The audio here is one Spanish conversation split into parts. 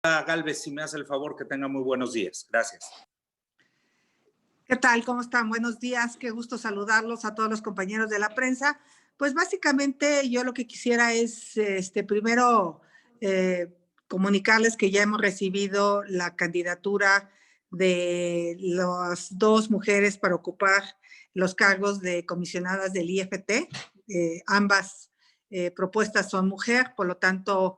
Gálvez, si me hace el favor, que tenga muy buenos días. Gracias. ¿Qué tal? ¿Cómo están? Buenos días. Qué gusto saludarlos a todos los compañeros de la prensa. Pues básicamente yo lo que quisiera es, primero, comunicarles que ya hemos recibido la candidatura de las dos mujeres para ocupar los cargos de comisionadas del IFT. Ambas propuestas son mujer, por lo tanto,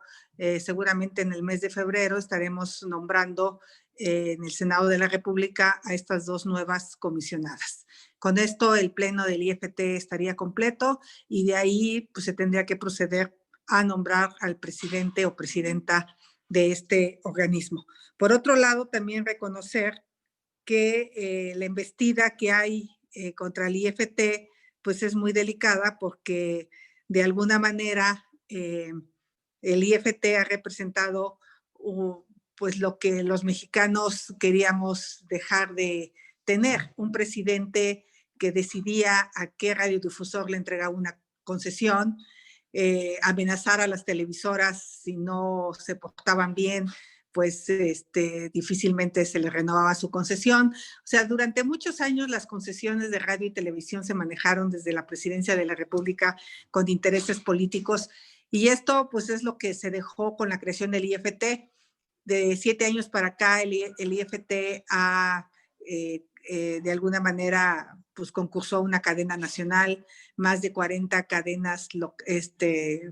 seguramente en el mes de febrero estaremos nombrando en el Senado de la República a estas dos nuevas comisionadas. Con esto el pleno del IFT estaría completo y de ahí pues, se tendría que proceder a nombrar al presidente o presidenta de este organismo. Por otro lado, también reconocer que la embestida que hay contra el IFT pues es muy delicada porque de alguna manera el IFT ha representado pues lo que los mexicanos queríamos dejar de tener, un presidente que decidía a qué radiodifusor le entregaba una concesión, amenazar a las televisoras si no se portaban bien, pues difícilmente se le renovaba su concesión. O sea, durante muchos años las concesiones de radio y televisión se manejaron desde la Presidencia de la República con intereses políticos y esto pues es lo que se dejó con la creación del IFT. De 7 años para acá el IFT ha de alguna manera pues concursó a una cadena nacional, más de 40 cadenas,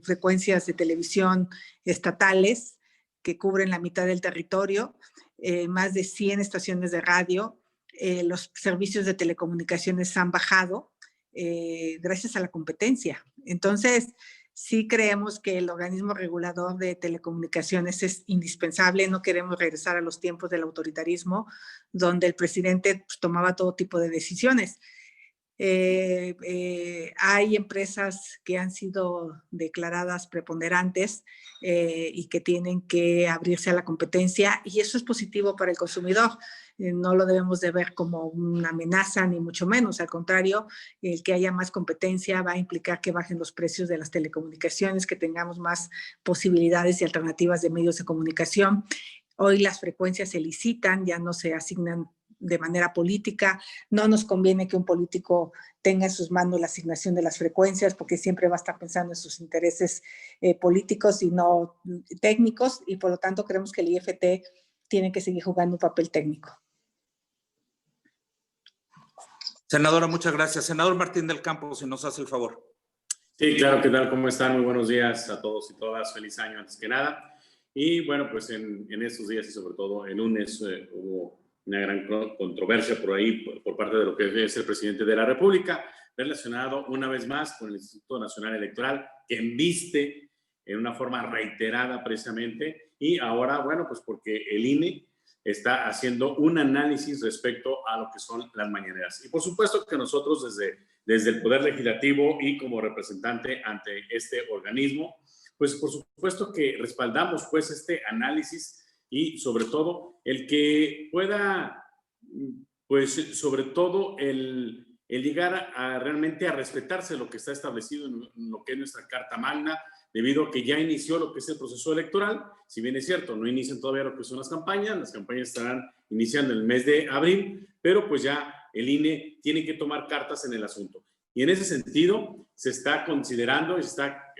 frecuencias de televisión estatales que cubren la mitad del territorio, más de 100 estaciones de radio, los servicios de telecomunicaciones han bajado gracias a la competencia. Entonces, sí creemos que el organismo regulador de telecomunicaciones es indispensable. No queremos regresar a los tiempos del autoritarismo, donde el presidente pues, tomaba todo tipo de decisiones. Hay empresas que han sido declaradas preponderantes y que tienen que abrirse a la competencia y eso es positivo para el consumidor. No lo debemos de ver como una amenaza ni mucho menos, al contrario, el que haya más competencia va a implicar que bajen los precios de las telecomunicaciones, que tengamos más posibilidades y alternativas de medios de comunicación. Hoy las frecuencias se licitan, ya no se asignan de manera política. No nos conviene que un político tenga en sus manos la asignación de las frecuencias porque siempre va a estar pensando en sus intereses políticos y no técnicos y por lo tanto creemos que el IFT tiene que seguir jugando un papel técnico. Senadora, muchas gracias. Senador Martín del Campo, si nos hace el favor. Sí, claro, ¿qué tal? ¿Cómo están? Muy buenos días a todos y todas. Feliz año antes que nada. Y bueno, pues en estos días y sobre todo el lunes hubo una gran controversia por ahí por parte de lo que es el presidente de la República, relacionado una vez más con el Instituto Nacional Electoral, que embiste en una forma reiterada precisamente, y ahora, bueno, pues porque el INE está haciendo un análisis respecto a lo que son las mañaneras. Y por supuesto que nosotros desde el Poder Legislativo y como representante ante este organismo, pues por supuesto que respaldamos pues este análisis y sobre todo el que pueda, pues sobre todo el llegar a realmente a respetarse lo que está establecido en lo que es nuestra Carta Magna, debido a que ya inició lo que es el proceso electoral. Si bien es cierto, no inician todavía lo que son las campañas estarán iniciando en el mes de abril, pero pues ya el INE tiene que tomar cartas en el asunto. Y en ese sentido se está considerando y se está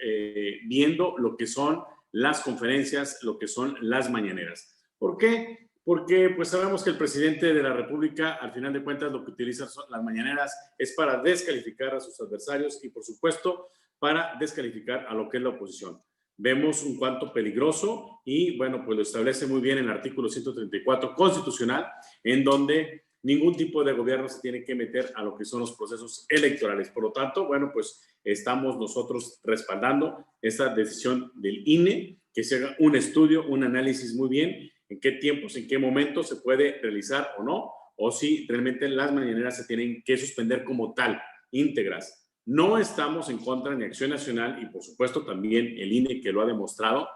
viendo lo que son las conferencias, lo que son las mañaneras. ¿Por qué? Porque pues sabemos que el presidente de la República, al final de cuentas, lo que utiliza las mañaneras es para descalificar a sus adversarios y, por supuesto, para descalificar a lo que es la oposición. Vemos un cuanto peligroso y, bueno, pues lo establece muy bien en el artículo 134 constitucional, en donde ningún tipo de gobierno se tiene que meter a lo que son los procesos electorales. Por lo tanto, bueno, pues estamos nosotros respaldando esta decisión del INE, que se haga un estudio, un análisis muy bien, en qué tiempos, en qué momentos se puede realizar o no, o si realmente las mañaneras se tienen que suspender como tal, íntegras. No estamos en contra ni Acción Nacional y por supuesto también el INE, que lo ha demostrado,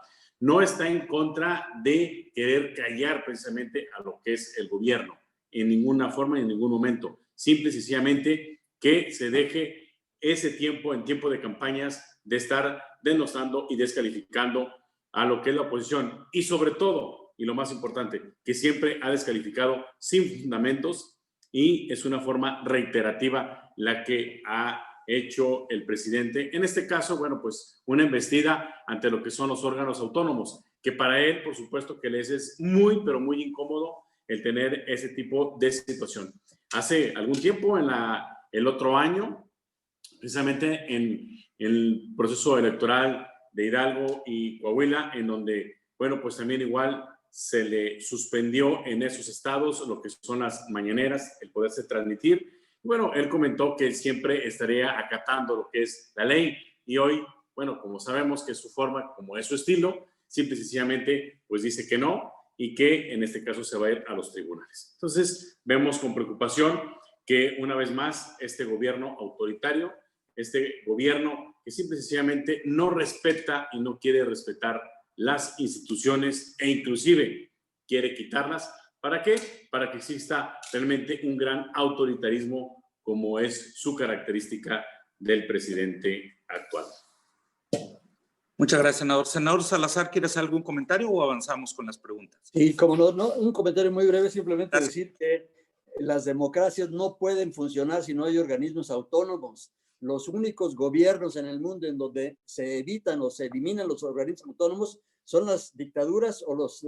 no está en contra de querer callar precisamente a lo que es el gobierno en ninguna forma y en ningún momento. Simple y sencillamente que se deje ese tiempo, en tiempo de campañas, de estar denostando y descalificando a lo que es la oposición. Y sobre todo, y lo más importante, que siempre ha descalificado sin fundamentos y es una forma reiterativa la que ha hecho el presidente. En este caso, bueno, pues una embestida ante lo que son los órganos autónomos, que para él, por supuesto, que les es muy, pero muy incómodo el tener ese tipo de situación. Hace algún tiempo, el otro año, precisamente en el proceso electoral de Hidalgo y Coahuila, en donde, bueno, pues también igual se le suspendió en esos estados lo que son las mañaneras, el poderse transmitir. Bueno, él comentó que siempre estaría acatando lo que es la ley y hoy, bueno, como sabemos que es su forma, como es su estilo, simple y sencillamente pues dice que no y que en este caso se va a ir a los tribunales. Entonces, vemos con preocupación que una vez más este gobierno autoritario, este gobierno que simple y sencillamente no respeta y no quiere respetar las instituciones e inclusive quiere quitarlas. ¿Para qué? Para que exista realmente un gran autoritarismo como es su característica del presidente actual. Muchas gracias, senador. Senador Salazar, ¿quieres algún comentario o avanzamos con las preguntas? Sí, como no, un comentario muy breve, simplemente Gracias. decir que las democracias no pueden funcionar si no hay organismos autónomos. Los únicos gobiernos en el mundo en donde se evitan o se eliminan los organismos autónomos son las dictaduras o los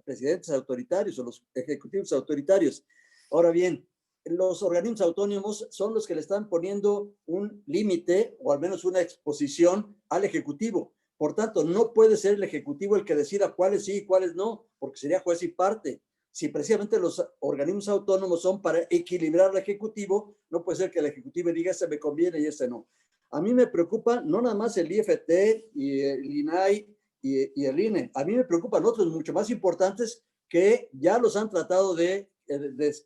presidentes autoritarios o los ejecutivos autoritarios. Ahora bien, los organismos autónomos son los que le están poniendo un límite o al menos una exposición al ejecutivo. Por tanto, no puede ser el ejecutivo el que decida cuáles sí y cuáles no, porque sería juez y parte. Si precisamente los organismos autónomos son para equilibrar al ejecutivo, no puede ser que el ejecutivo diga ese me conviene y ese no. A mí me preocupa no nada más el IFT y el INAI y el INE, a mí me preocupan otros mucho más importantes que ya los han tratado de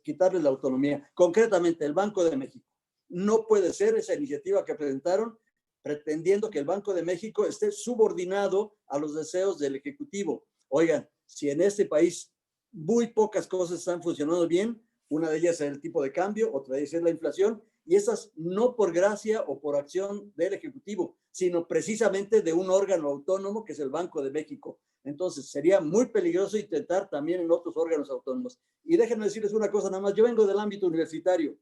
quitarles la autonomía. Concretamente, el Banco de México. No puede ser esa iniciativa que presentaron pretendiendo que el Banco de México esté subordinado a los deseos del Ejecutivo. Oigan, si en este país muy pocas cosas están funcionando bien, una de ellas es el tipo de cambio, otra de ellas es la inflación, y esas no por gracia o por acción del Ejecutivo, sino precisamente de un órgano autónomo que es el Banco de México. Entonces, sería muy peligroso intentar también en otros órganos autónomos. Y déjenme decirles una cosa nada más, yo vengo del ámbito universitario,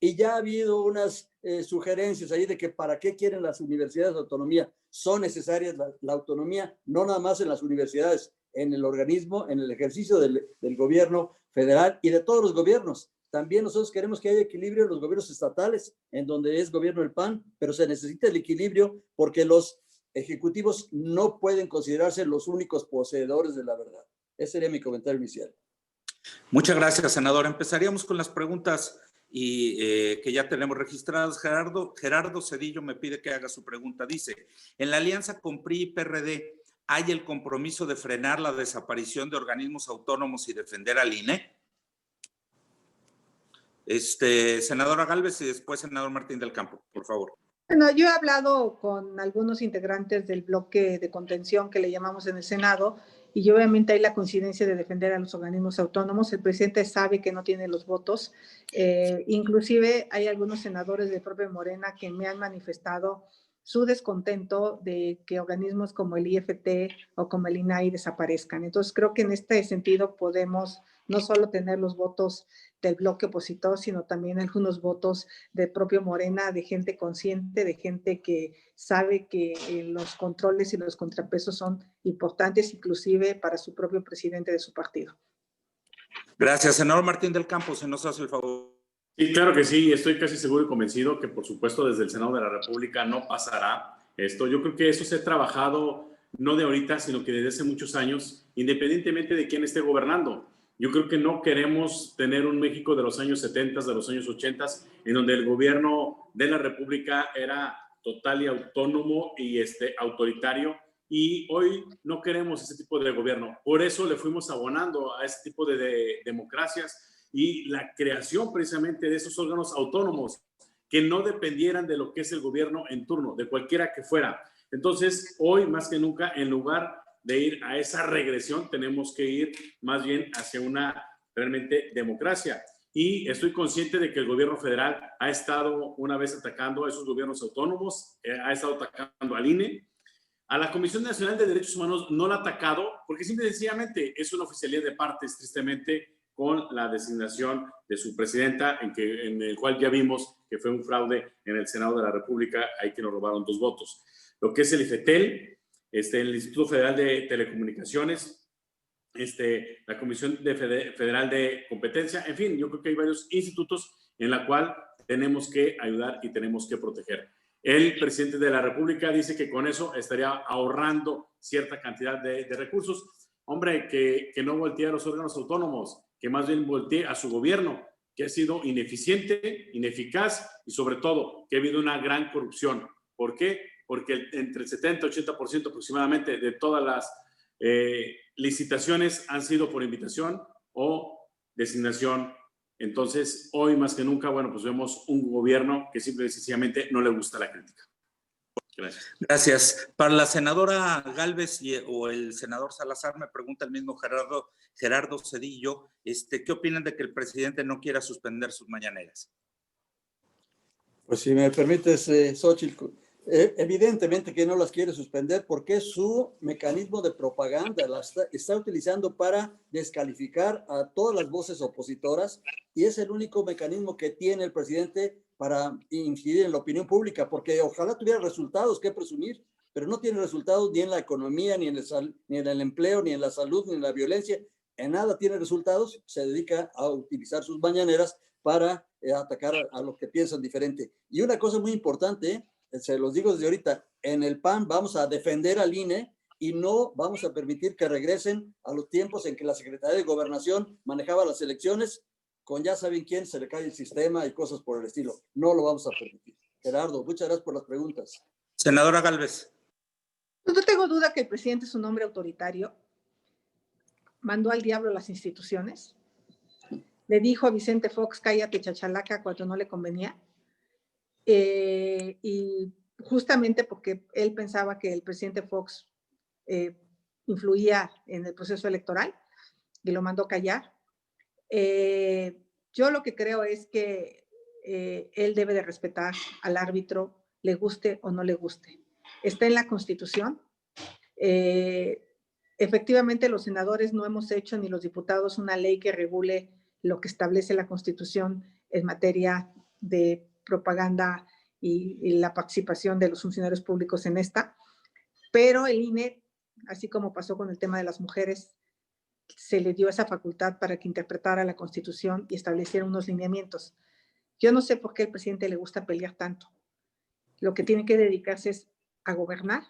y ya ha habido unas sugerencias ahí de que para qué quieren las universidades de autonomía. Son necesarias la autonomía, no nada más en las universidades, en el organismo, en el ejercicio del gobierno federal y de todos los gobiernos. También nosotros queremos que haya equilibrio en los gobiernos estatales, en donde es gobierno el PAN, pero se necesita el equilibrio porque los ejecutivos no pueden considerarse los únicos poseedores de la verdad. Ese sería mi comentario inicial. Muchas gracias, senador. Empezaríamos con las preguntas y que ya tenemos registradas. Gerardo Cedillo me pide que haga su pregunta. Dice, en la alianza con PRI y PRD, ¿hay el compromiso de frenar la desaparición de organismos autónomos y defender al INE? Senadora Gálvez y después senador Martín del Campo, por favor. Bueno, yo he hablado con algunos integrantes del bloque de contención que le llamamos en el Senado y obviamente hay la coincidencia de defender a los organismos autónomos. El presidente sabe que no tiene los votos. Inclusive hay algunos senadores de propia Morena que me han manifestado su descontento de que organismos como el IFT o como el INAI desaparezcan. Entonces creo que en este sentido podemos no solo tener los votos del bloque opositor, sino también algunos votos del propio Morena, de gente consciente, de gente que sabe que los controles y los contrapesos son importantes, inclusive para su propio presidente de su partido. Gracias. Senador Martín del Campo, si nos hace el favor. Sí, claro que sí. Estoy casi seguro y convencido que, por supuesto, desde el Senado de la República no pasará esto. Yo creo que eso se ha trabajado no de ahorita, sino que desde hace muchos años, independientemente de quién esté gobernando. Yo creo que no queremos tener un México de los años 70, de los años 80, en donde el gobierno de la República era total y autónomo y autoritario. Y hoy no queremos ese tipo de gobierno. Por eso le fuimos abonando a ese tipo de democracias y la creación precisamente de esos órganos autónomos que no dependieran de lo que es el gobierno en turno, de cualquiera que fuera. Entonces, hoy más que nunca, en lugar de ir a esa regresión, tenemos que ir más bien hacia una realmente democracia. Y estoy consciente de que el gobierno federal ha estado una vez atacando a esos gobiernos autónomos, ha estado atacando al INE, A la Comisión Nacional de Derechos Humanos no la ha atacado porque simple y sencillamente es una oficialía de partes, tristemente, con la designación de su presidenta, en el cual ya vimos que fue un fraude en el Senado de la República, ahí que nos robaron 2 votos. Lo que es el IFETEL, el Instituto Federal de Telecomunicaciones, la Comisión Federal de Competencia, en fin, yo creo que hay varios institutos en la cual tenemos que ayudar y tenemos que proteger. El presidente de la República dice que con eso estaría ahorrando cierta cantidad de recursos. Hombre, que no voltee a los órganos autónomos, que más bien voltee a su gobierno, que ha sido ineficiente, ineficaz y sobre todo que ha habido una gran corrupción. ¿Por qué? Porque entre el 70 y 80% aproximadamente de todas las licitaciones han sido por invitación o designación. Entonces, hoy más que nunca, bueno, pues vemos un gobierno que simple y sencillamente no le gusta la crítica. Gracias. Gracias. Para la senadora Gálvez o el senador Salazar, me pregunta el mismo Gerardo Zedillo, ¿qué opinan de que el presidente no quiera suspender sus mañaneras? Pues si me permites, Xóchitl, evidentemente que no las quiere suspender porque es su mecanismo de propaganda, está utilizando para descalificar a todas las voces opositoras y es el único mecanismo que tiene el presidente para incidir en la opinión pública, porque ojalá tuviera resultados que presumir, pero no tiene resultados ni en la economía, ni en el empleo, ni en la salud, ni en la violencia, en nada tiene resultados, se dedica a utilizar sus mañaneras para atacar a los que piensan diferente. Y una cosa muy importante, se los digo desde ahorita, en el PAN vamos a defender al INE y no vamos a permitir que regresen a los tiempos en que la Secretaría de Gobernación manejaba las elecciones con ya saben quién, se le cae el sistema y cosas por el estilo. No lo vamos a permitir. Gerardo, muchas gracias por las preguntas. Senadora Gálvez. No tengo duda que el presidente es un hombre autoritario. Mandó al diablo las instituciones. Le dijo a Vicente Fox, cállate chachalaca, cuando no le convenía. Y justamente porque él pensaba que el presidente Fox influía en el proceso electoral y lo mandó callar. Yo lo que creo es que él debe de respetar al árbitro, le guste o no le guste. Está en la Constitución. Efectivamente, los senadores no hemos hecho, ni los diputados, una ley que regule lo que establece la Constitución en materia de propaganda y la participación de los funcionarios públicos en esta, pero el INE, así como pasó con el tema de las mujeres, se le dio esa facultad para que interpretara la Constitución y estableciera unos lineamientos. Yo no sé por qué al presidente le gusta pelear tanto. Lo que tiene que dedicarse es a gobernar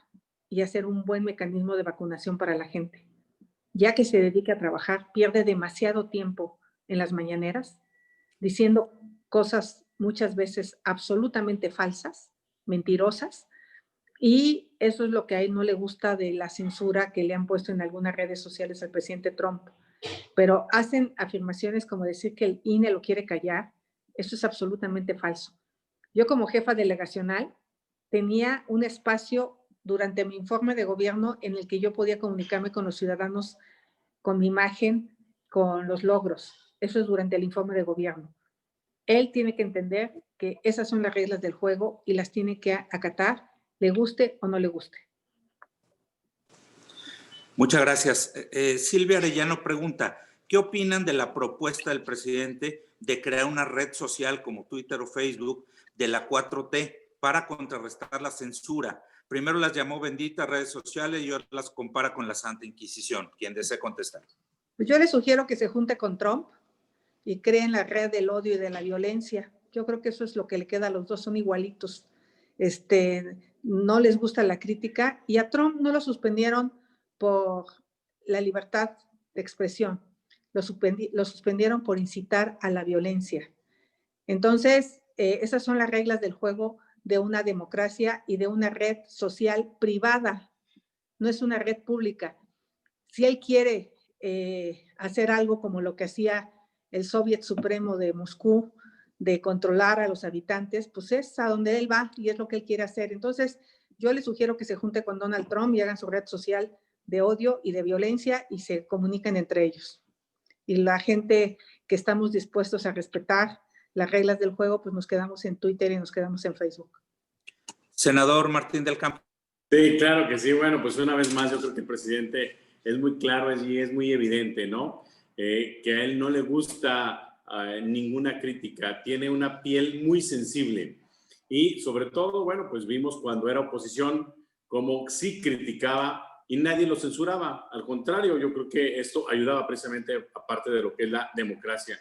y hacer un buen mecanismo de vacunación para la gente. Ya que se dedica a trabajar, pierde demasiado tiempo en las mañaneras diciendo cosas muchas veces absolutamente falsas, mentirosas, y eso es lo que a él no le gusta de la censura que le han puesto en algunas redes sociales al presidente Trump. Pero hacen afirmaciones como decir que el INE lo quiere callar. Eso es absolutamente falso. Yo como jefa delegacional tenía un espacio durante mi informe de gobierno en el que yo podía comunicarme con los ciudadanos con mi imagen, con los logros. Eso es durante el informe de gobierno. Él tiene que entender que esas son las reglas del juego y las tiene que acatar, le guste o no le guste. Muchas gracias. Silvia Arellano pregunta, ¿qué opinan de la propuesta del presidente de crear una red social como Twitter o Facebook de la 4T para contrarrestar la censura? Primero las llamó benditas redes sociales y ahora las compara con la Santa Inquisición. ¿Quién desea contestar? Pues yo le sugiero que se junte con Trump y creen la red del odio y de la violencia. Yo creo que eso es lo que le queda a los dos, son igualitos. No les gusta la crítica y a Trump no lo suspendieron por la libertad de expresión, lo suspendieron por incitar a la violencia. Entonces, esas son las reglas del juego de una democracia y de una red social privada, no es una red pública. Si él quiere hacer algo como lo que hacía el Soviet Supremo de Moscú, de controlar a los habitantes, pues es a donde él va y es lo que él quiere hacer. Entonces, yo le sugiero que se junte con Donald Trump y hagan su red social de odio y de violencia y se comuniquen entre ellos. Y la gente que estamos dispuestos a respetar las reglas del juego, pues nos quedamos en Twitter y nos quedamos en Facebook. Senador Martín del Campo. Sí, claro que sí. Bueno, pues una vez más yo creo que el presidente es muy claro y es muy evidente, ¿no? Que a él no le gusta ninguna crítica, tiene una piel muy sensible y sobre todo, bueno, pues vimos cuando era oposición como sí criticaba y nadie lo censuraba. Al contrario, yo creo que esto ayudaba precisamente aparte de lo que es la democracia.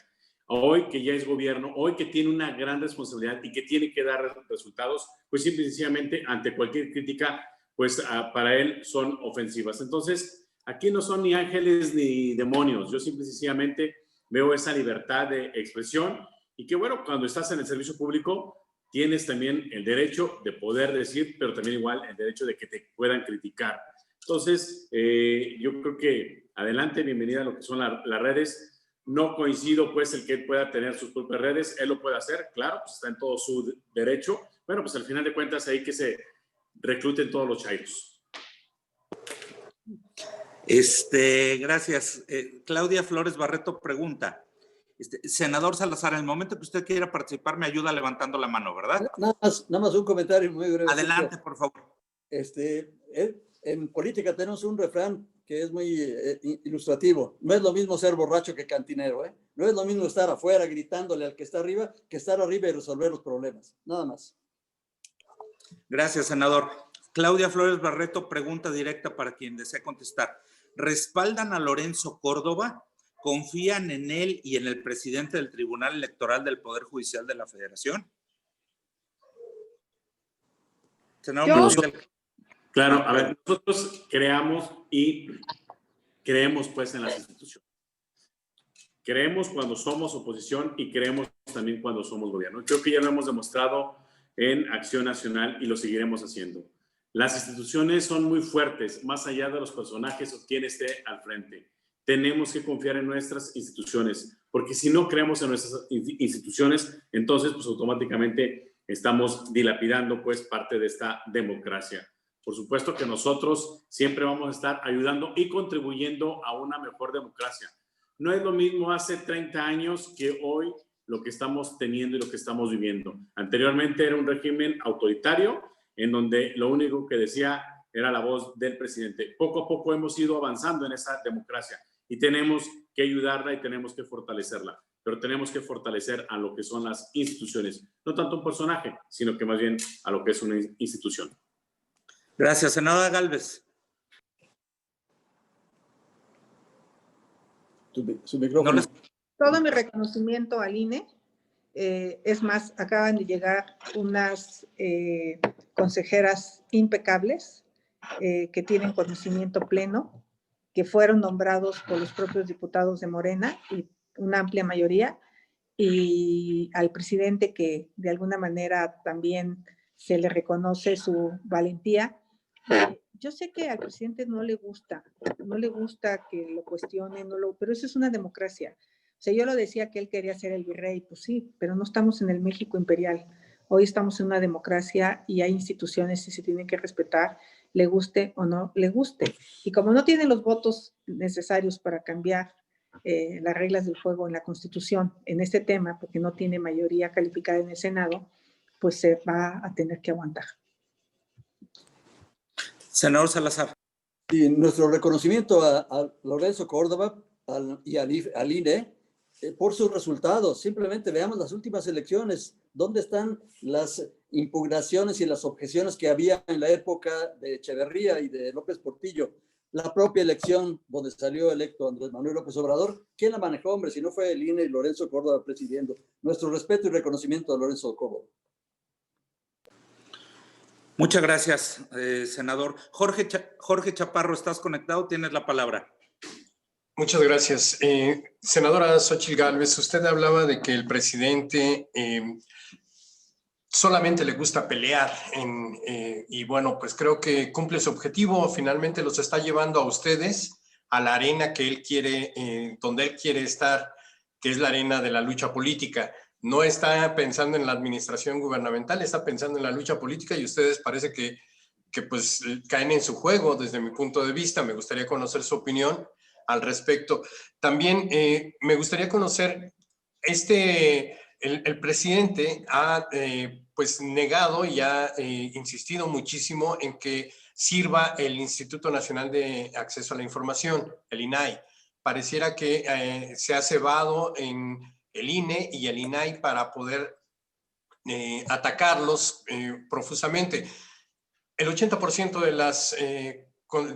Hoy que ya es gobierno, hoy que tiene una gran responsabilidad y que tiene que dar resultados, pues simple y sencillamente ante cualquier crítica pues para él son ofensivas. Entonces, aquí no son ni ángeles ni demonios. Yo simple y sencillamente veo esa libertad de expresión y que bueno, cuando estás en el servicio público, tienes también el derecho de poder decir, pero también igual el derecho de que te puedan criticar. Entonces, yo creo que adelante, bienvenida a lo que son las redes. No coincido, pues, el que él pueda tener sus propias redes. Él lo puede hacer, claro, pues está en todo su derecho. Bueno, pues al final de cuentas, ahí que se recluten todos los chairos. Gracias. Claudia Flores Barreto pregunta. Senador Salazar, en el momento que usted quiera participar, me ayuda levantando la mano, ¿verdad? Nada más un comentario muy breve. Adelante, por favor. En política tenemos un refrán que es muy ilustrativo. No es lo mismo ser borracho que cantinero, ¿eh? No es lo mismo estar afuera gritándole al que está arriba que estar arriba y resolver los problemas. Nada más. Gracias, senador. Claudia Flores Barreto, pregunta directa para quien desea contestar. ¿Respaldan a Lorenzo Córdoba? ¿Confían en él y en el presidente del Tribunal Electoral del Poder Judicial de la Federación? Senador, claro, a ver, nosotros creemos pues en las instituciones. Creemos cuando somos oposición y creemos también cuando somos gobierno. Creo que ya lo hemos demostrado en Acción Nacional y lo seguiremos haciendo. Las instituciones son muy fuertes, más allá de los personajes o quien esté al frente. Tenemos que confiar en nuestras instituciones, porque si no creemos en nuestras instituciones, entonces pues automáticamente estamos dilapidando pues parte de esta democracia. Por supuesto que nosotros siempre vamos a estar ayudando y contribuyendo a una mejor democracia. No es lo mismo hace 30 años que hoy lo que estamos teniendo y lo que estamos viviendo. Anteriormente era un régimen autoritario en donde lo único que decía era la voz del presidente. Poco a poco hemos ido avanzando en esa democracia y tenemos que ayudarla y tenemos que fortalecerla, pero tenemos que fortalecer a lo que son las instituciones, no tanto un personaje, sino que más bien a lo que es una institución. Gracias, senadora Gálvez. Su micrófono. Todo mi reconocimiento al INE. Es más, acaban de llegar unas consejeras impecables que tienen conocimiento pleno, que fueron nombrados por los propios diputados de Morena y una amplia mayoría, y al presidente que de alguna manera también se le reconoce su valentía. Yo sé que al presidente no le gusta que lo cuestionen, pero eso es una democracia. O sea, yo lo decía que él quería ser el virrey, pues sí, pero no estamos en el México imperial. Hoy estamos en una democracia y hay instituciones y se tienen que respetar, le guste o no le guste. Y como no tiene los votos necesarios para cambiar las reglas del juego en la Constitución en este tema, porque no tiene mayoría calificada en el Senado, pues se va a tener que aguantar. Senador Salazar. Y nuestro reconocimiento a Lorenzo Córdoba y al INE por sus resultados. Simplemente veamos las últimas elecciones. ¿Dónde están las impugnaciones y las objeciones que había en la época de Echeverría y de López Portillo? La propia elección donde salió electo Andrés Manuel López Obrador, ¿quién la manejó, hombre? Si no fue el INE y Lorenzo Córdoba presidiendo. Nuestro respeto y reconocimiento a Lorenzo Córdoba. Muchas gracias, senador. Jorge Chaparro, ¿estás conectado? Tienes la palabra. Muchas gracias. Senadora Xóchitl Gálvez, usted hablaba de que el presidente solamente le gusta pelear y bueno, pues creo que cumple su objetivo. Finalmente los está llevando a ustedes a la arena que él quiere, donde él quiere estar, que es la arena de la lucha política. No está pensando en la administración gubernamental, está pensando en la lucha política y ustedes parece que pues caen en su juego desde mi punto de vista. Me gustaría conocer su opinión al respecto. También me gustaría conocer, el presidente ha pues negado y ha insistido muchísimo en que sirva el Instituto Nacional de Acceso a la Información, el INAI. Pareciera que se ha cebado en el INE y el INAI para poder atacarlos profusamente. El 80%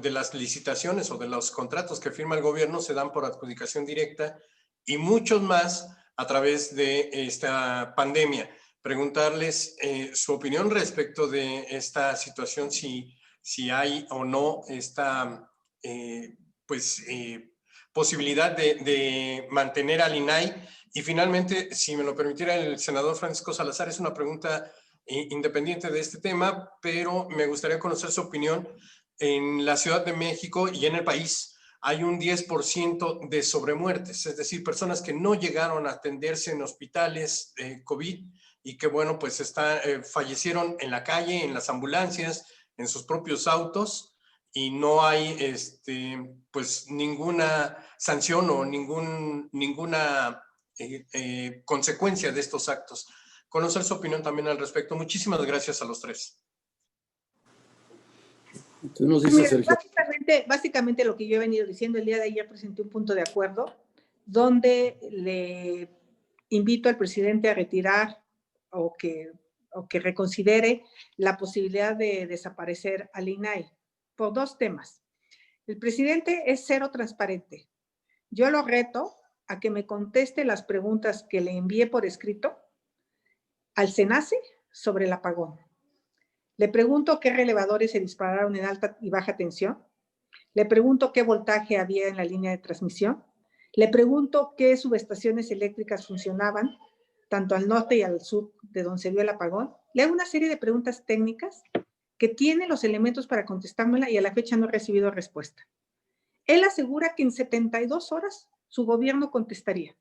de las licitaciones o de los contratos que firma el gobierno se dan por adjudicación directa y muchos más a través de esta pandemia. Preguntarles su opinión respecto de esta situación, si hay o no esta posibilidad de mantener al INAI. Y finalmente, si me lo permitiera el senador Francisco Salazar, es una pregunta independiente de este tema, pero me gustaría conocer su opinión. En la Ciudad de México y en el país hay un 10% de sobremuertes, es decir, personas que no llegaron a atenderse en hospitales de COVID y que, bueno, pues fallecieron en la calle, en las ambulancias, en sus propios autos, y no hay pues ninguna sanción o ninguna consecuencia de estos actos. Conocer su opinión también al respecto. Muchísimas gracias a los tres. Tú nos dices, Sergio. Básicamente lo que yo he venido diciendo, el día de ayer presenté un punto de acuerdo donde le invito al presidente a retirar o que reconsidere la posibilidad de desaparecer al INAI por dos temas. El presidente es cero transparente. Yo lo reto a que me conteste las preguntas que le envié por escrito al SENACE sobre el apagón. Le pregunto qué relevadores se dispararon en alta y baja tensión. Le pregunto qué voltaje había en la línea de transmisión. Le pregunto qué subestaciones eléctricas funcionaban, tanto al norte y al sur de donde se dio el apagón. Le hago una serie de preguntas técnicas que tiene los elementos para contestármela y a la fecha no he recibido respuesta. Él asegura que en 72 horas su gobierno contestaría.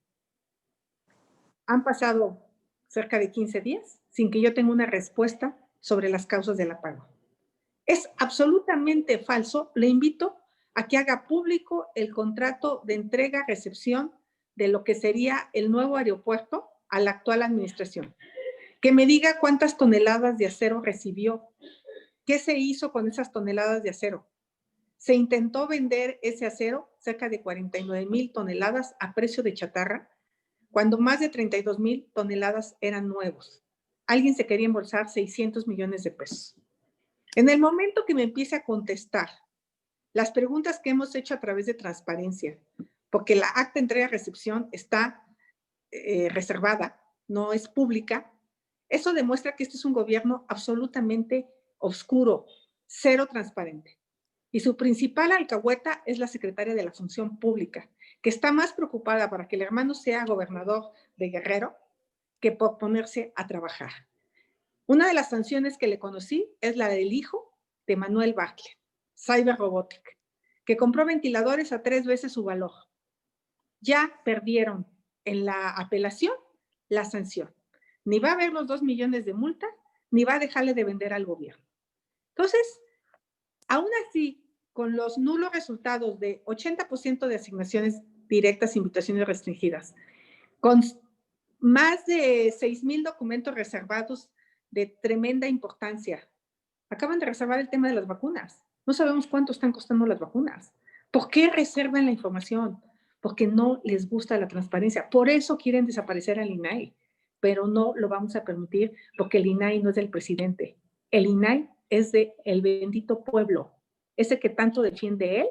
Han pasado cerca de 15 días sin que yo tenga una respuesta sobre las causas del apagón. Es absolutamente falso. Le invito a que haga público el contrato de entrega-recepción de lo que sería el nuevo aeropuerto a la actual administración. Que me diga cuántas toneladas de acero recibió. ¿Qué se hizo con esas toneladas de acero? Se intentó vender ese acero, cerca de 49,000 toneladas a precio de chatarra, cuando más de 32,000 toneladas eran nuevos. Alguien se quería embolsar 600 millones de pesos. En el momento que me empiece a contestar las preguntas que hemos hecho a través de transparencia, porque la acta de entrega-recepción está reservada, no es pública, eso demuestra que este es un gobierno absolutamente oscuro, cero transparente. Y su principal alcahueta es la secretaria de la Función Pública, que está más preocupada para que el hermano sea gobernador de Guerrero que por ponerse a trabajar. Una de las sanciones que le conocí es la del hijo de Manuel Bartlett, Cyber Robotic, que compró ventiladores a 3 veces su valor. Ya perdieron en la apelación la sanción. Ni va a haber los 2 millones de multa, ni va a dejarle de vender al gobierno. Entonces, aún así, con los nulos resultados de 80% de asignaciones directas, invitaciones restringidas, con más de 6,000 documentos reservados de tremenda importancia. Acaban de reservar el tema de las vacunas. No sabemos cuánto están costando las vacunas. ¿Por qué reservan la información? Porque no les gusta la transparencia. Por eso quieren desaparecer al INAI, pero no lo vamos a permitir porque el INAI no es del presidente. El INAI es del bendito pueblo, ese que tanto defiende él,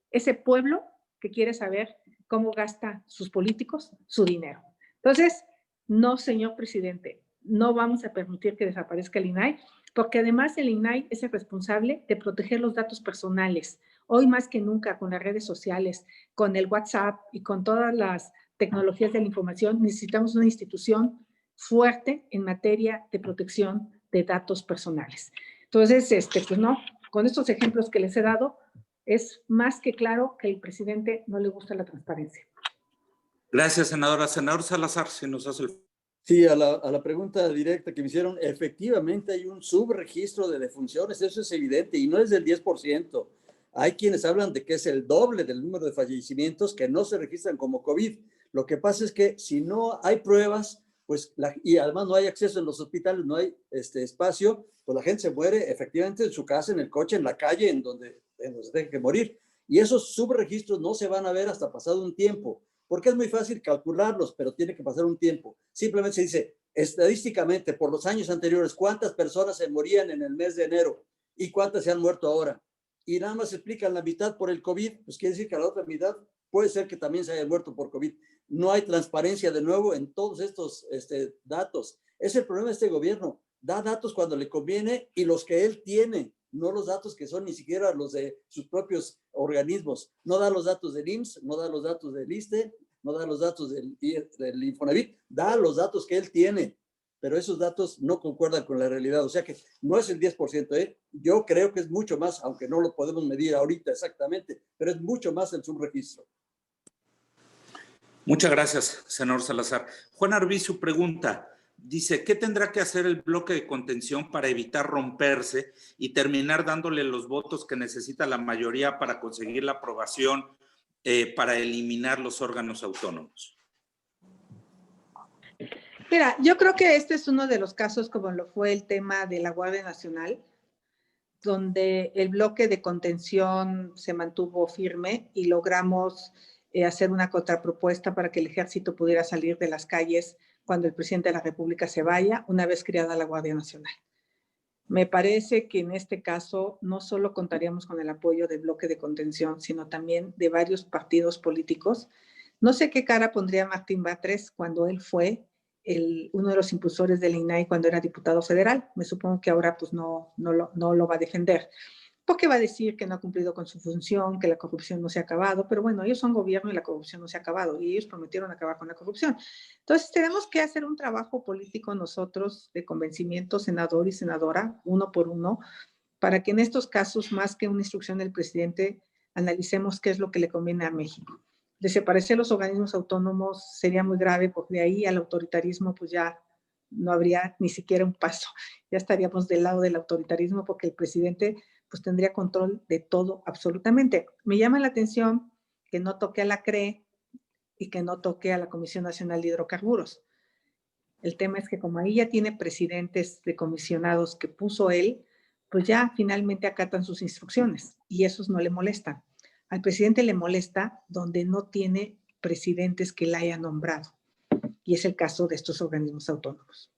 ese pueblo que quiere saber cómo gasta sus políticos su dinero. Entonces, no, señor presidente, no vamos a permitir que desaparezca el INAI, porque además el INAI es el responsable de proteger los datos personales. Hoy más que nunca, con las redes sociales, con el WhatsApp y con todas las tecnologías de la información, necesitamos una institución fuerte en materia de protección de datos personales. Entonces, pues no, con estos ejemplos que les he dado, es más que claro que al presidente no le gusta la transparencia. Gracias, senadora. Senador Salazar, si nos hace el... Sí, a la pregunta directa que me hicieron, efectivamente hay un subregistro de defunciones, eso es evidente, y no es del 10%. Hay quienes hablan de que es el doble del número de fallecimientos que no se registran como COVID. Lo que pasa es que si no hay pruebas, pues, y además no hay acceso en los hospitales, no hay espacio, pues la gente se muere efectivamente en su casa, en el coche, en la calle, en donde se tenga que morir. Y esos subregistros no se van a ver hasta pasado un tiempo, porque es muy fácil calcularlos, pero tiene que pasar un tiempo. Simplemente se dice, estadísticamente, por los años anteriores, cuántas personas se morían en el mes de enero y cuántas se han muerto ahora. Y nada más se explican la mitad por el COVID, pues quiere decir que a la otra mitad puede ser que también se haya muerto por COVID. No hay transparencia de nuevo en todos estos datos. Es el problema de este gobierno. Da datos cuando le conviene y los que él tiene, no los datos que son ni siquiera los de sus propios organismos. No da los datos del IMSS, no da los datos del ISSSTE, no da los datos del Infonavit, da los datos que él tiene, pero esos datos no concuerdan con la realidad. O sea que no es el 10%, ¿eh? Yo creo que es mucho más, aunque no lo podemos medir ahorita exactamente, pero es mucho más el subregistro. Muchas gracias, senador Salazar. Juan Arbizu pregunta, dice, ¿qué tendrá que hacer el bloque de contención para evitar romperse y terminar dándole los votos que necesita la mayoría para conseguir la aprobación para eliminar los órganos autónomos? Mira, yo creo que este es uno de los casos como lo fue el tema de la Guardia Nacional, donde el bloque de contención se mantuvo firme y logramos hacer una contrapropuesta para que el ejército pudiera salir de las calles cuando el presidente de la República se vaya, una vez creada la Guardia Nacional. Me parece que en este caso no solo contaríamos con el apoyo del bloque de contención, sino también de varios partidos políticos. No sé qué cara pondría Martín Batres cuando él fue uno de los impulsores del INAI cuando era diputado federal. Me supongo que ahora pues no lo va a defender, porque va a decir que no ha cumplido con su función, que la corrupción no se ha acabado, pero bueno, ellos son gobierno y la corrupción no se ha acabado, y ellos prometieron acabar con la corrupción. Entonces tenemos que hacer un trabajo político nosotros de convencimiento, senador y senadora, uno por uno, para que en estos casos, más que una instrucción del presidente, analicemos qué es lo que le conviene a México. Desaparecer los organismos autónomos sería muy grave, porque de ahí al autoritarismo pues ya no habría ni siquiera un paso. Ya estaríamos del lado del autoritarismo porque el presidente pues tendría control de todo absolutamente. Me llama la atención que no toque a la CRE y que no toque a la Comisión Nacional de Hidrocarburos. El tema es que como ahí ya tiene presidentes de comisionados que puso él, pues ya finalmente acatan sus instrucciones y esos no le molestan. Al presidente le molesta donde no tiene presidentes que la hayan nombrado. Y es el caso de estos organismos autónomos.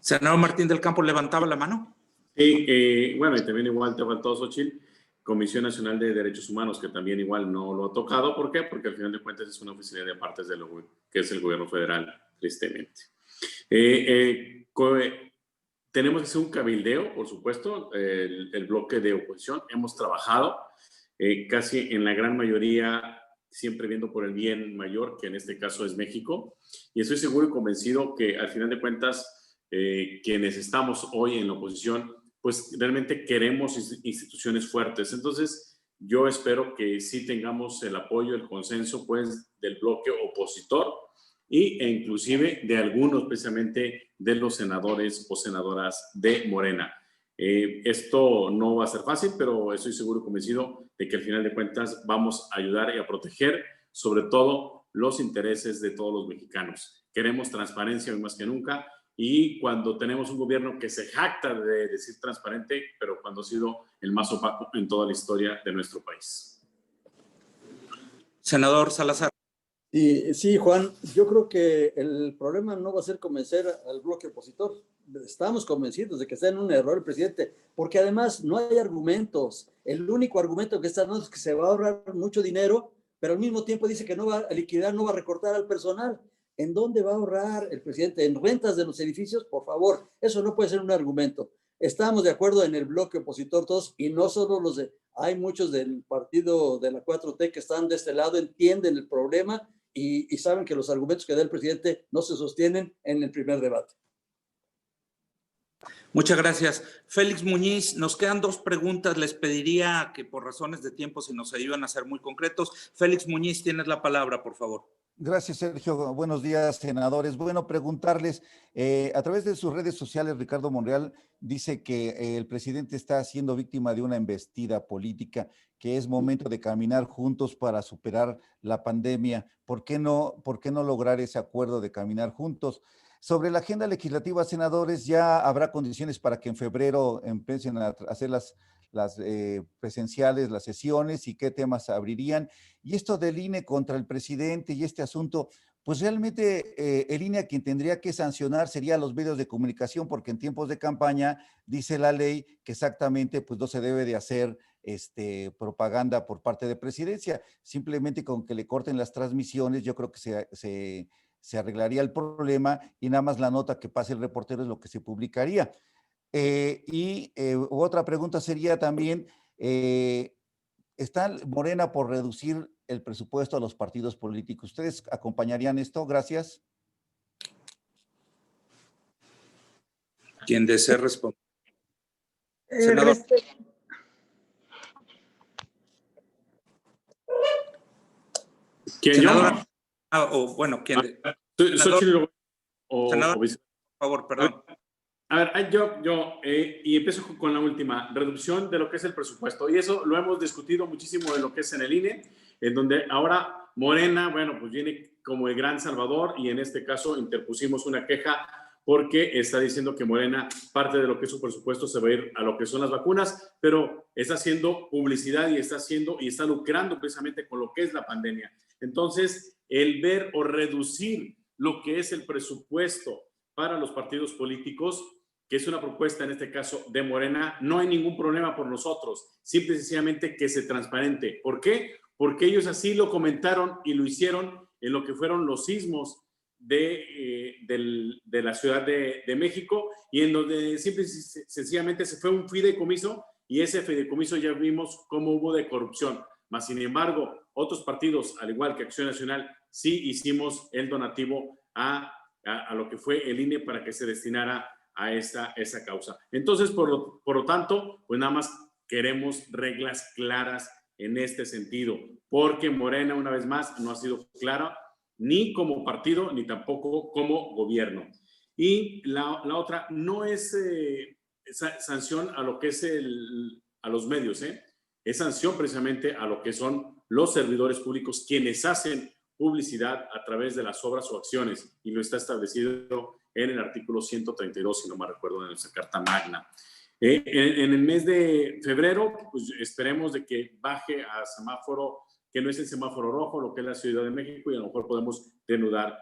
Senador Martín del Campo levantaba la mano. Sí, bueno, y también igual te faltó, Xochitl, Comisión Nacional de Derechos Humanos, que también igual no lo ha tocado. ¿Por qué? Porque al final de cuentas es una oficina de partes de lo que es el gobierno federal, tristemente. Tenemos que hacer un cabildeo, por supuesto, el bloque de oposición. Hemos trabajado casi en la gran mayoría, siempre viendo por el bien mayor, que en este caso es México. Y estoy seguro y convencido que al final de cuentas, quienes estamos hoy en la oposición, pues realmente queremos instituciones fuertes. Entonces, yo espero que sí tengamos el apoyo, el consenso, pues, del bloque opositor e inclusive de algunos, precisamente, de los senadores o senadoras de Morena. Esto no va a ser fácil, pero estoy seguro y convencido de que al final de cuentas vamos a ayudar y a proteger, sobre todo, los intereses de todos los mexicanos. Queremos transparencia hoy más que nunca. Y cuando tenemos un gobierno que se jacta de decir transparente, pero cuando ha sido el más opaco en toda la historia de nuestro país. Senador Salazar. Sí, Juan, yo creo que el problema no va a ser convencer al bloque opositor. Estamos convencidos de que está en un error el presidente, porque además no hay argumentos. El único argumento que está dando es que se va a ahorrar mucho dinero, pero al mismo tiempo dice que no va a liquidar, no va a recortar al personal. ¿En dónde va a ahorrar el presidente? ¿En rentas de los edificios? Por favor, eso no puede ser un argumento. Estamos de acuerdo en el bloque opositor todos, y no solo los de... Hay muchos del partido de la 4T que están de este lado, entienden el problema y saben que los argumentos que da el presidente no se sostienen en el primer debate. Muchas gracias. Félix Muñiz, nos quedan dos preguntas. Les pediría que por razones de tiempo si nos ayudan a ser muy concretos. Félix Muñiz, tienes la palabra, por favor. Gracias, Sergio. Buenos días, senadores. Bueno, preguntarles, a través de sus redes sociales, Ricardo Monreal dice que el presidente está siendo víctima de una embestida política. que es momento de caminar juntos para superar la pandemia. ¿Por qué no lograr ese acuerdo de caminar juntos? Sobre la agenda legislativa, senadores, ya habrá condiciones para que en febrero empiecen a hacer las presenciales, las sesiones, y qué temas abrirían. Y esto del INE contra el presidente y este asunto, pues realmente el INE a quien tendría que sancionar sería a los medios de comunicación, porque en tiempos de campaña dice la ley que exactamente pues no se debe de hacer propaganda por parte de presidencia. Simplemente con que le corten las transmisiones, yo creo que se arreglaría el problema, y nada más la nota que pase el reportero es lo que se publicaría. Otra pregunta sería también, ¿está Morena por reducir el presupuesto a los partidos políticos? ¿Ustedes acompañarían esto? Gracias. Quien desee responder. Senador. ¿Quién, Senadora, yo? Bueno, ¿quién? Xochitl Senador, o por favor, perdón. A ver, y empiezo con la última, reducción de lo que es el presupuesto. Y eso lo hemos discutido muchísimo de lo que es en el INE, en donde ahora Morena, bueno, pues viene como el gran salvador, y en este caso interpusimos una queja porque está diciendo que Morena, parte de lo que es su presupuesto se va a ir a lo que son las vacunas, pero está haciendo publicidad y está lucrando precisamente con lo que es la pandemia. Entonces, el ver o reducir lo que es el presupuesto para los partidos políticos, que es una propuesta en este caso de Morena, no hay ningún problema por nosotros, simple y sencillamente que se transparente. ¿Por qué? Porque ellos así lo comentaron y lo hicieron en lo que fueron los sismos de la Ciudad de México, y en donde simple y sencillamente se fue un fideicomiso, y ese fideicomiso ya vimos cómo hubo de corrupción. Mas, sin embargo, otros partidos, al igual que Acción Nacional, sí hicimos el donativo a lo que fue el INE para que se destinara a esa causa. Entonces, por lo tanto, pues nada más queremos reglas claras en este sentido, porque Morena, una vez más, no ha sido clara ni como partido, ni tampoco como gobierno. Y la otra no es sanción a lo que es a los medios, es sanción precisamente a lo que son los servidores públicos, quienes hacen publicidad a través de las obras o acciones, y lo está establecido en el artículo 132, si no me recuerdo, de nuestra Carta Magna. En el mes de febrero, pues esperemos de que baje a semáforo, que no es el semáforo rojo, lo que es la Ciudad de México, y a lo mejor podemos reanudar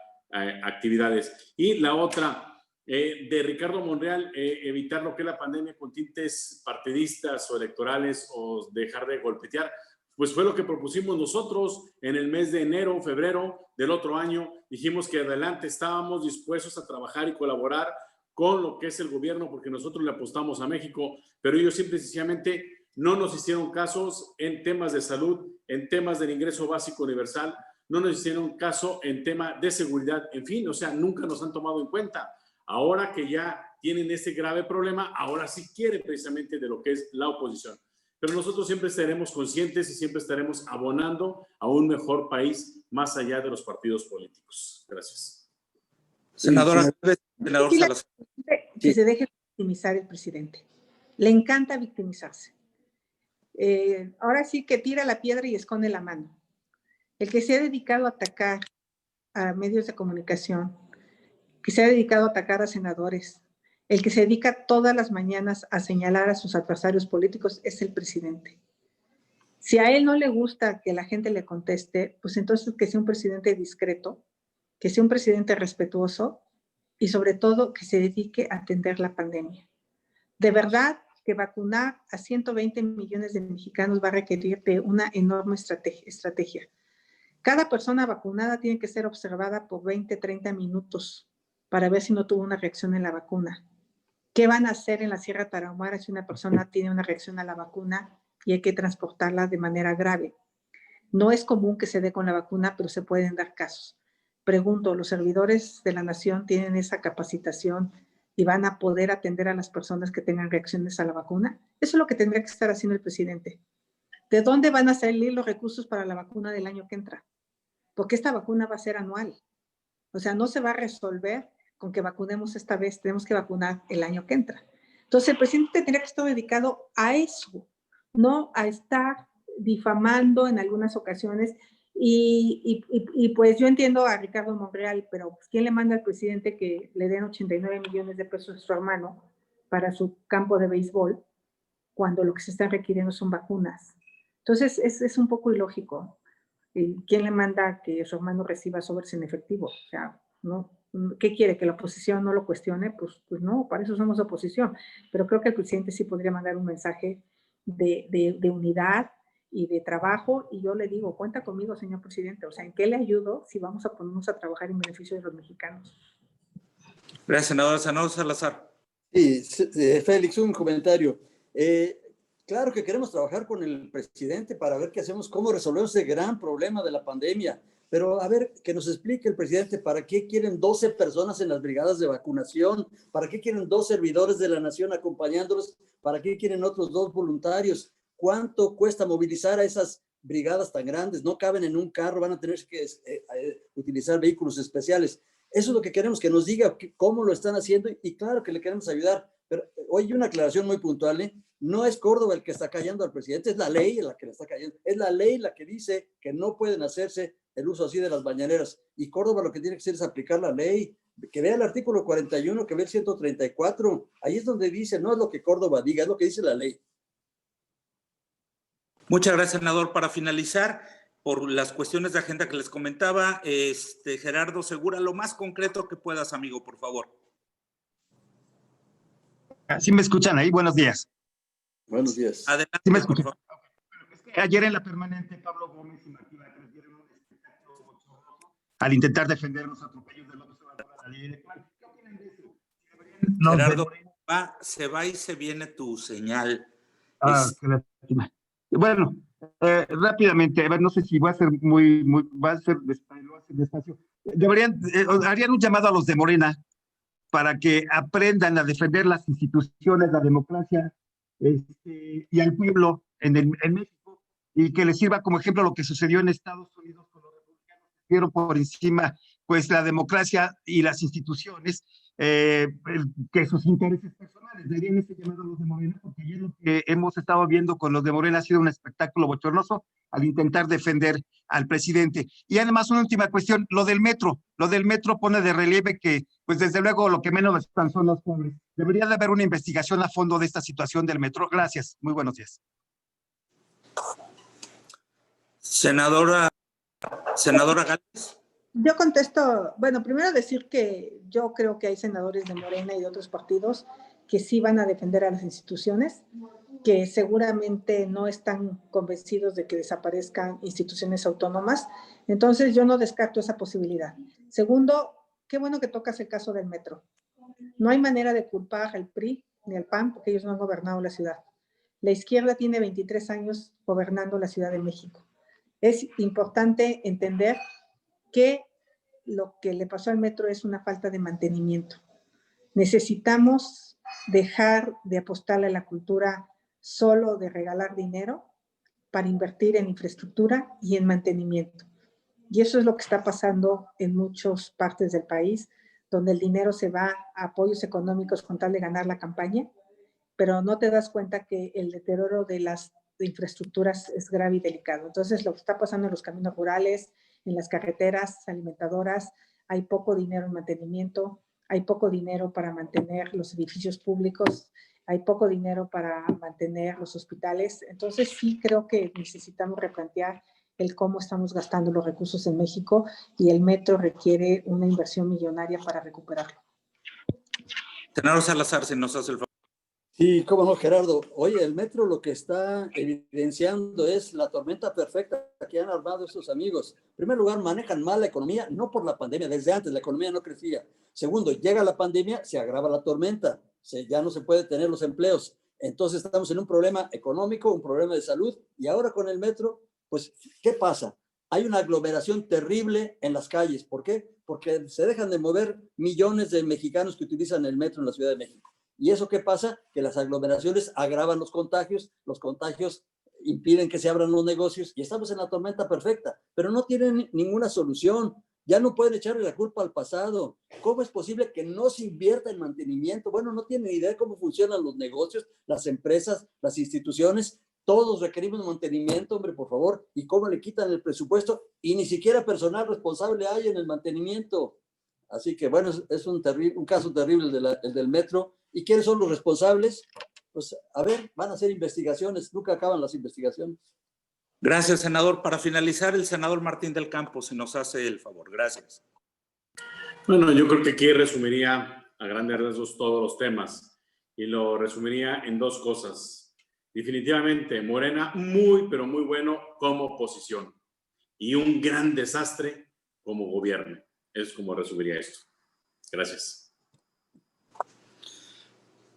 actividades. Y la otra, de Ricardo Monreal, evitar lo que es la pandemia con tintes partidistas o electorales, o dejar de golpetear, pues fue lo que propusimos nosotros en el mes de enero, febrero del otro año. Dijimos que adelante estábamos dispuestos a trabajar y colaborar con lo que es el gobierno, porque nosotros le apostamos a México, pero ellos simple y sencillamente no nos hicieron casos en temas de salud, en temas del ingreso básico universal, no nos hicieron caso en tema de seguridad, en fin, o sea, nunca nos han tomado en cuenta. Ahora que ya tienen ese grave problema, ahora sí quieren precisamente de lo que es la oposición. Pero nosotros siempre estaremos conscientes y siempre estaremos abonando a un mejor país más allá de los partidos políticos. Gracias. Senadora, senador Salazar. Que se deje victimizar el presidente. Le encanta victimizarse. Ahora sí que tira la piedra y esconde la mano. El que se ha dedicado a atacar a medios de comunicación, que se ha dedicado a atacar a senadores, el que se dedica todas las mañanas a señalar a sus adversarios políticos es el presidente. Si a él no le gusta que la gente le conteste, pues entonces que sea un presidente discreto, que sea un presidente respetuoso, y sobre todo que se dedique a atender la pandemia. De verdad que vacunar a 120 millones de mexicanos va a requerir de una enorme estrategia. Cada persona vacunada tiene que ser observada por 20, 30 minutos para ver si no tuvo una reacción en la vacuna. ¿Qué van a hacer en la Sierra Tarahumara si una persona tiene una reacción a la vacuna y hay que transportarla de manera grave? No es común que se dé con la vacuna, pero se pueden dar casos. Pregunto, ¿los servidores de la nación tienen esa capacitación y van a poder atender a las personas que tengan reacciones a la vacuna? Eso es lo que tendría que estar haciendo el presidente. ¿De dónde van a salir los recursos para la vacuna del año que entra? Porque esta vacuna va a ser anual. O sea, no se va a resolver con que vacunemos esta vez, tenemos que vacunar el año que entra. Entonces, el presidente tendría que estar dedicado a eso, no a estar difamando en algunas ocasiones. Y pues yo entiendo a Ricardo Monreal, pero pues, ¿quién le manda al presidente que le den 89 millones de pesos a su hermano para su campo de béisbol cuando lo que se están requiriendo son vacunas? Entonces es un poco ilógico. ¿Quién le manda que su hermano reciba sobres en efectivo? O sea, ¿no? ¿Qué quiere? ¿Que la oposición no lo cuestione? Pues no, para eso somos oposición. Pero creo que el presidente sí podría mandar un mensaje de unidad y de trabajo, y yo le digo, cuenta conmigo, señor presidente, o sea, ¿en qué le ayudo si vamos a ponernos a trabajar en beneficio de los mexicanos? Gracias, senador. Senador Salazar. Sí, Félix, un comentario. Claro que queremos trabajar con el presidente para ver qué hacemos, cómo resolvemos ese gran problema de la pandemia. Pero a ver, que nos explique el presidente para qué quieren 12 personas en las brigadas de vacunación, para qué quieren 2 servidores de la nación acompañándolos, para qué quieren otros 2 voluntarios. ¿Cuánto cuesta movilizar a esas brigadas tan grandes? No caben en un carro, van a tener que utilizar vehículos especiales. Eso es lo que queremos, que nos diga cómo lo están haciendo, y claro que le queremos ayudar. Pero hoy una aclaración muy puntual, ¿eh? No es Córdoba el que está callando al presidente, es la ley la que le está callando. Es la ley la que dice que no pueden hacerse el uso así de las mañaneras. Y Córdoba lo que tiene que hacer es aplicar la ley. Que vea el artículo 41, que vea el 134. Ahí es donde dice, no es lo que Córdoba diga, es lo que dice la ley. Muchas gracias, senador. Para finalizar, por las cuestiones de agenda que les comentaba, Gerardo Segura, lo más concreto que puedas, amigo, por favor. ¿Sí me escuchan ahí? Buenos días. Buenos días. Adelante, ¿Sí me por escuchan? favor. Es que ayer en la permanente, Pablo Gómez y Martí Batres dieron un espectáculo bochornoso al intentar defender los atropellos de López Obrador a la ley electoral. ¿Qué opinan de eso? Gerardo, se va y se viene tu señal. Qué lástima. Bueno, rápidamente, a ver, no sé si va a ser va a ser despacio. Harían un llamado a los de Morena para que aprendan a defender las instituciones, la democracia, y al pueblo en México, y que les sirva como ejemplo lo que sucedió en Estados Unidos con los republicanos, que vieron por encima pues la democracia y las instituciones, que sus intereses personales. Darían ese llamado a los de Morena, porque ayer lo que hemos estado viendo con los de Morena ha sido un espectáculo bochornoso al intentar defender al presidente. Y además una última cuestión, lo del metro pone de relieve que, pues desde luego, lo que menos están son los pobres. Debería de haber una investigación a fondo de esta situación del metro. Gracias, muy buenos días. Senadora Gálvez. Yo contesto, bueno, primero decir que yo creo que hay senadores de Morena y de otros partidos que sí van a defender a las instituciones, que seguramente no están convencidos de que desaparezcan instituciones autónomas. Entonces yo no descarto esa posibilidad. Segundo, qué bueno que tocas el caso del metro. No hay manera de culpar al PRI ni al PAN porque ellos no han gobernado la ciudad. La izquierda tiene 23 años gobernando la Ciudad de México. Es importante entender que lo que le pasó al metro es una falta de mantenimiento. Necesitamos dejar de apostarle a la cultura solo de regalar dinero para invertir en infraestructura y en mantenimiento. Y eso es lo que está pasando en muchas partes del país, donde el dinero se va a apoyos económicos con tal de ganar la campaña, pero no te das cuenta que el deterioro de las infraestructuras es grave y delicado. Entonces, lo que está pasando en los caminos rurales, en las carreteras alimentadoras, hay poco dinero en mantenimiento, hay poco dinero para mantener los edificios públicos, hay poco dinero para mantener los hospitales. Entonces, sí creo que necesitamos replantear el cómo estamos gastando los recursos en México, y el metro requiere una inversión millonaria para recuperarlo. Senador Salazar, si nos hace el favor. Sí, cómo no, Gerardo. Oye, el metro lo que está evidenciando es la tormenta perfecta que han armado estos amigos. En primer lugar, manejan mal la economía, no por la pandemia, desde antes la economía no crecía. Segundo, llega la pandemia, se agrava la tormenta, ya no se puede tener los empleos. Entonces estamos en un problema económico, un problema de salud, y ahora con el metro, pues, ¿qué pasa? Hay una aglomeración terrible en las calles. ¿Por qué? Porque se dejan de mover millones de mexicanos que utilizan el metro en la Ciudad de México. ¿Y eso qué pasa? Que las aglomeraciones agravan los contagios impiden que se abran los negocios, y estamos en la tormenta perfecta, pero no tienen ninguna solución. Ya no pueden echarle la culpa al pasado. ¿Cómo es posible que no se invierta en mantenimiento? Bueno, no tienen idea de cómo funcionan los negocios, las empresas, las instituciones. Todos requerimos mantenimiento, hombre, por favor. ¿Y cómo le quitan el presupuesto? Y ni siquiera personal responsable hay en el mantenimiento. Así que, bueno, es un caso terrible el del metro. ¿Y quiénes son los responsables? Pues, a ver, van a hacer investigaciones. Nunca acaban las investigaciones. Gracias, senador. Para finalizar, el senador Martín del Campo, si nos hace el favor. Gracias. Bueno, yo creo que aquí resumiría a grandes rasgos todos los temas y lo resumiría en dos cosas. Definitivamente, Morena muy, pero muy bueno como oposición y un gran desastre como gobierno. Es como resumiría esto. Gracias.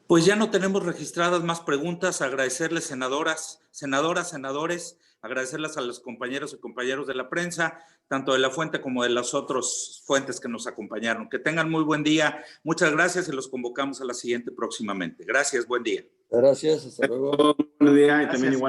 Pues ya no tenemos registradas más preguntas. Agradecerles, senadoras, senadores, agradecerles a los compañeros y compañeros de la prensa, tanto de La Fuente como de las otras fuentes que nos acompañaron. Que tengan muy buen día. Muchas gracias y los convocamos a la siguiente próximamente. Gracias, buen día. Gracias, hasta luego. Buen día y Gracias. también igual.